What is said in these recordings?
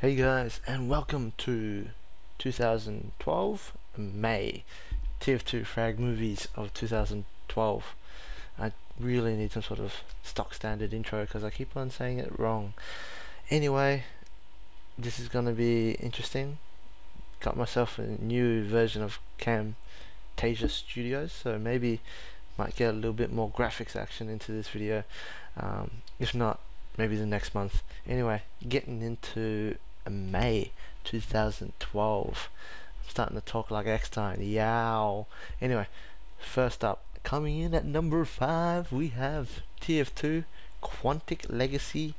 Hey guys, and welcome to 2012 May TF2 Frag Movies of 2012. I really need some sort of stock standard intro because I keep on saying it wrong. Anyway, this is gonna be interesting. Got myself a new version of Camtasia Studios, so maybe might get a little bit more graphics action into this video. If not, maybe the next month. Anyway, getting into May 2012. I'm starting to talk like X-Time. Yow. Anyway, first up, coming in at number 5, we have TF2 Quantic Legacy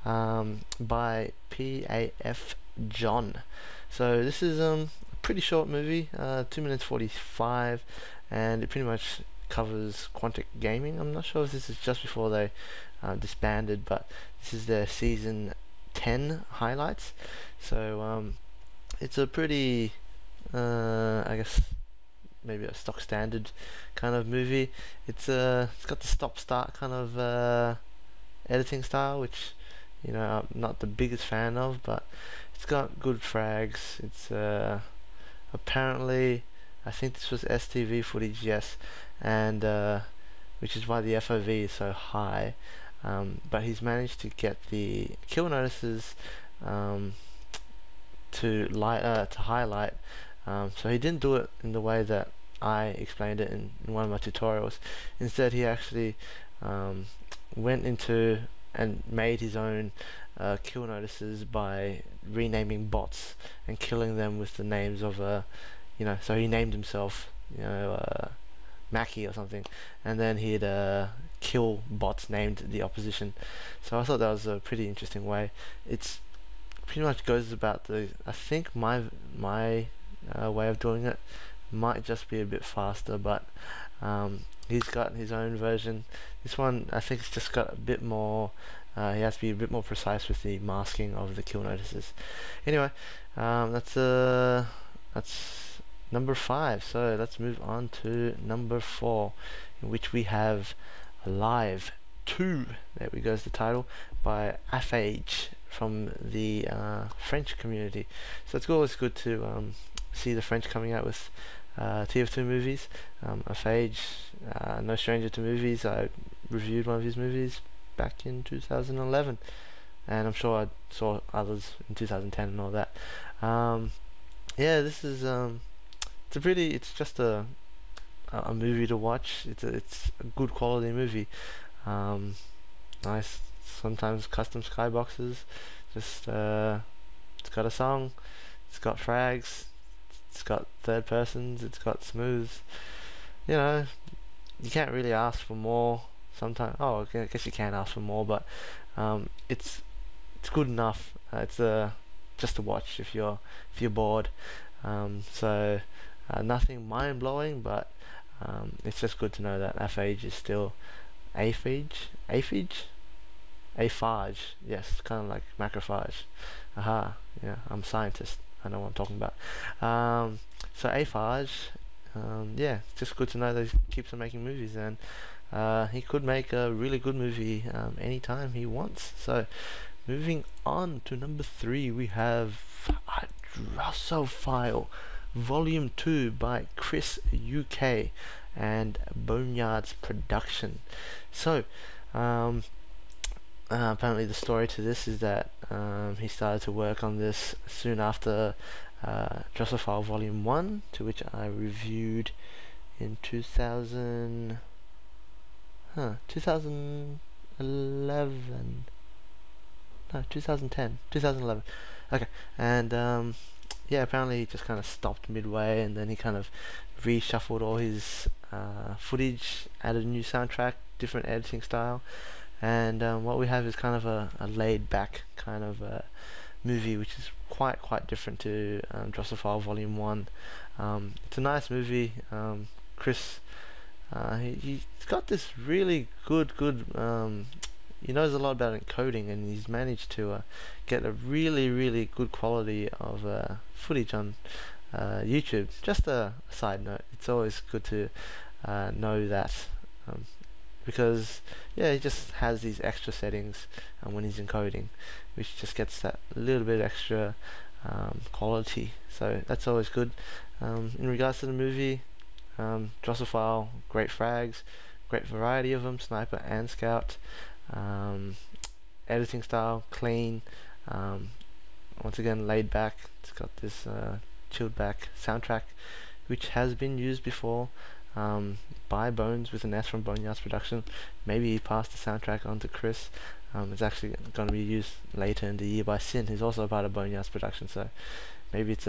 by P.A.F. John. So this is a pretty short movie, 2 minutes 45, and it pretty much covers Quantic Gaming. I'm not sure if this is just before they disbanded, but this is their season 10 highlights. So it's a pretty I guess maybe a stock standard kind of movie. It's got the stop start kind of editing style, which I'm not the biggest fan of, but it's got good frags. It's apparently, I think this was STV footage, yes, and which is why the FOV is so high. But he's managed to get the kill notices to highlight. So he didn't do it in the way that I explained it in one of my tutorials. Instead, he actually went into and made his own kill notices by renaming bots and killing them with the names of so he named himself Mackie or something, and then he'd kill bots named the opposition. So I thought that was a pretty interesting way. It's pretty much goes about I think my way of doing it might just be a bit faster, but he's got his own version. This one, I think, it's just got a bit more, he has to be a bit more precise with the masking of the kill notices. Anyway, that's number 5. So let's move on to number 4, in which we have Live 2. There we go, is the title, by Aephage from the French community. So it's always good to see the French coming out with TF2 movies. Aephage, no stranger to movies. I reviewed one of his movies back in 2011, and I'm sure I saw others in 2010 and all that. Yeah, this is it's just a movie to watch. It's a good quality movie. Nice, sometimes custom skyboxes. Just it's got a song, it's got frags, it's got third persons, it's got smooths. You can't really ask for more. Sometimes, I guess you can ask for more, but it's good enough. It's just to watch if you're bored. So nothing mind blowing, but it's just good to know that Aephage is still Aephage, yes, kind of like macrophage. Aha, yeah, I'm a scientist. I know what I'm talking about. So Aephage, yeah, it's just good to know that he keeps on making movies, and he could make a really good movie anytime he wants. So moving on to number 3, we have Drosophile Volume 2 by ChrisUK and Boneyard's production. So apparently the story to this is that he started to work on this soon after Drosophile Volume 1, to which I reviewed in 2011. No, 2011. Okay, and yeah, apparently he just kind of stopped midway, and then he kind of reshuffled all his footage, added a new soundtrack, different editing style, and what we have is kind of a laid back kind of movie, which is quite different to Drosophile Volume 1. It's a nice movie. Chris, he's got this really good he knows a lot about encoding, and he's managed to get a really good quality of footage on YouTube. Just a side note, it's always good to know that because yeah, he just has these extra settings when he's encoding, which just gets that little bit extra quality. So that's always good. In regards to the movie, Drosophile, great frags, great variety of them, sniper and scout. Editing style, clean. Once again, laid back. It's got this chilled back soundtrack, which has been used before by Bones with an S from Boneyard's production. Maybe he passed the soundtrack on to Chris. It's actually going to be used later in the year by Sin, who's also a part of Boneyard's production. So maybe it's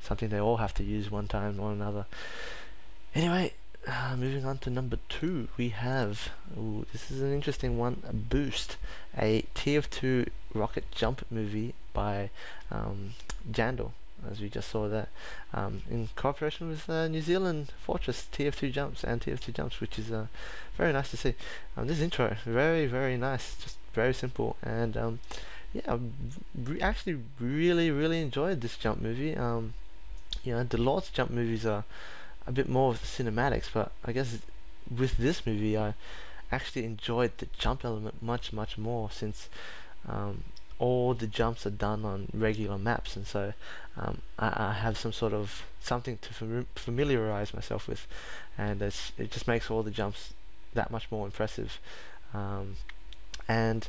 something they all have to use one time or another. Anyway, moving on to number 2, we have, this is an interesting one, a Boost, a TF2 rocket jump movie by Jandals, as we just saw that, in cooperation with New Zealand Fortress TF2 Jumps and TF2 Jumps, which is very nice to see. This intro, very, very nice, just very simple, and yeah, I actually really enjoyed this jump movie. You know, the Lord's jump movies are a bit more of the cinematics, but I guess with this movie I actually enjoyed the jump element much more, since all the jumps are done on regular maps, and so I have some sort of something to familiarize myself with, and it just makes all the jumps that much more impressive. And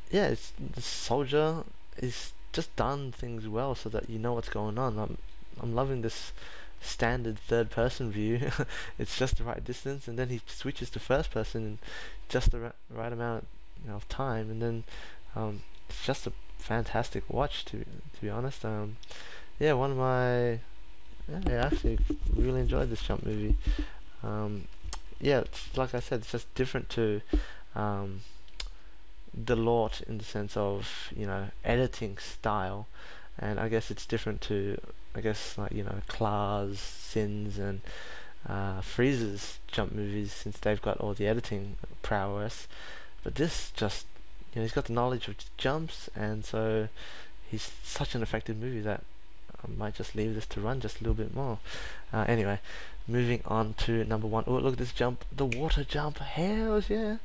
yeah, the soldier is just done things well so that you know what's going on. I'm loving this standard third person view. It's just the right distance, and then he switches to first person in just the right amount of time, and then it's just a fantastic watch, to be honest. Yeah, one of my I actually really enjoyed this jump movie. Yeah, like I said, it's just different to the Lord in the sense of, you know, editing style, and I guess it's different to, I guess, like, you know, Klaar's, Sin's, and Freeze's jump movies, since they've got all the editing prowess. But this just, you know, he's got the knowledge of jumps, and so he's such an effective movie that I might just leave this to run just a little bit more. Anyway, moving on to number 1. Oh, look at this jump, the water jump, hells yeah.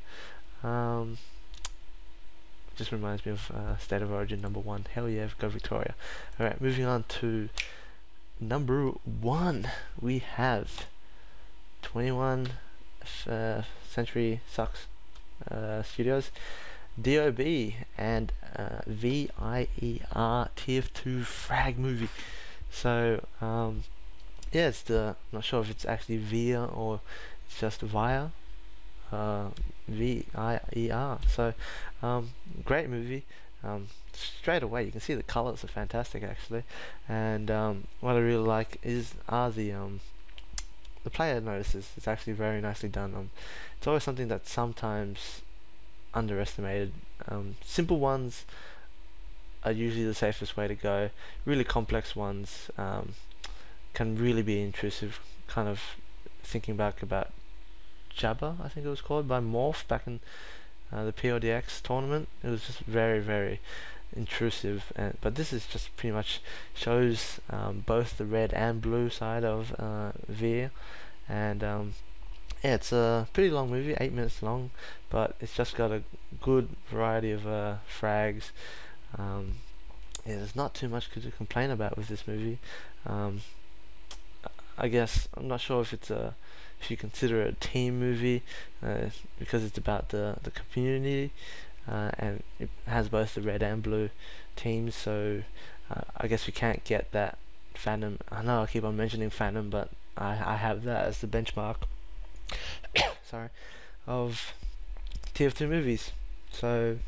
Just reminds me of State of Origin number 1. Hell yeah, go Victoria. Alright, moving on to number 1. We have 21 Century Sucks Studios, DOB, and V.I.E.R TF2 Frag Movie. So yeah, it's I'm not sure if it's actually V.I.E.R or it's just V.I.E.R. V.I.E.R. So great movie. Straight away you can see the colors are fantastic actually, and what I really like are the player notices. It's actually very nicely done. It's always something that's sometimes underestimated. Simple ones are usually the safest way to go. Really complex ones can really be intrusive. Kind of thinking back about Jabba, I think it was called, by Morph back in the PODX tournament. It was just very intrusive, but this is just pretty much shows both the red and blue side of V.I.E.R, and yeah, it's a pretty long movie, 8 minutes long, but it's just got a good variety of frags. Yeah, there's not too much to complain about with this movie. I guess I'm not sure if it's if you consider it a team movie, because it's about the community, and it has both the red and blue teams, so I guess we can't get that Phantom. I know I keep on mentioning Phantom, but I have that as the benchmark sorry, of TF2 movies. So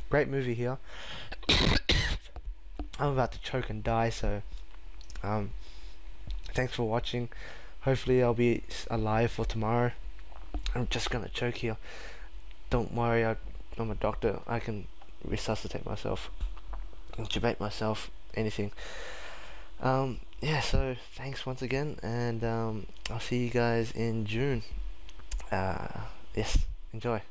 great movie here. I'm about to choke and die, so thanks for watching. Hopefully I'll be alive for tomorrow. I'm just gonna choke here. Don't worry, I'm a doctor. I can resuscitate myself, intubate myself, anything. Yeah, so thanks once again, and I'll see you guys in June. Yes, enjoy.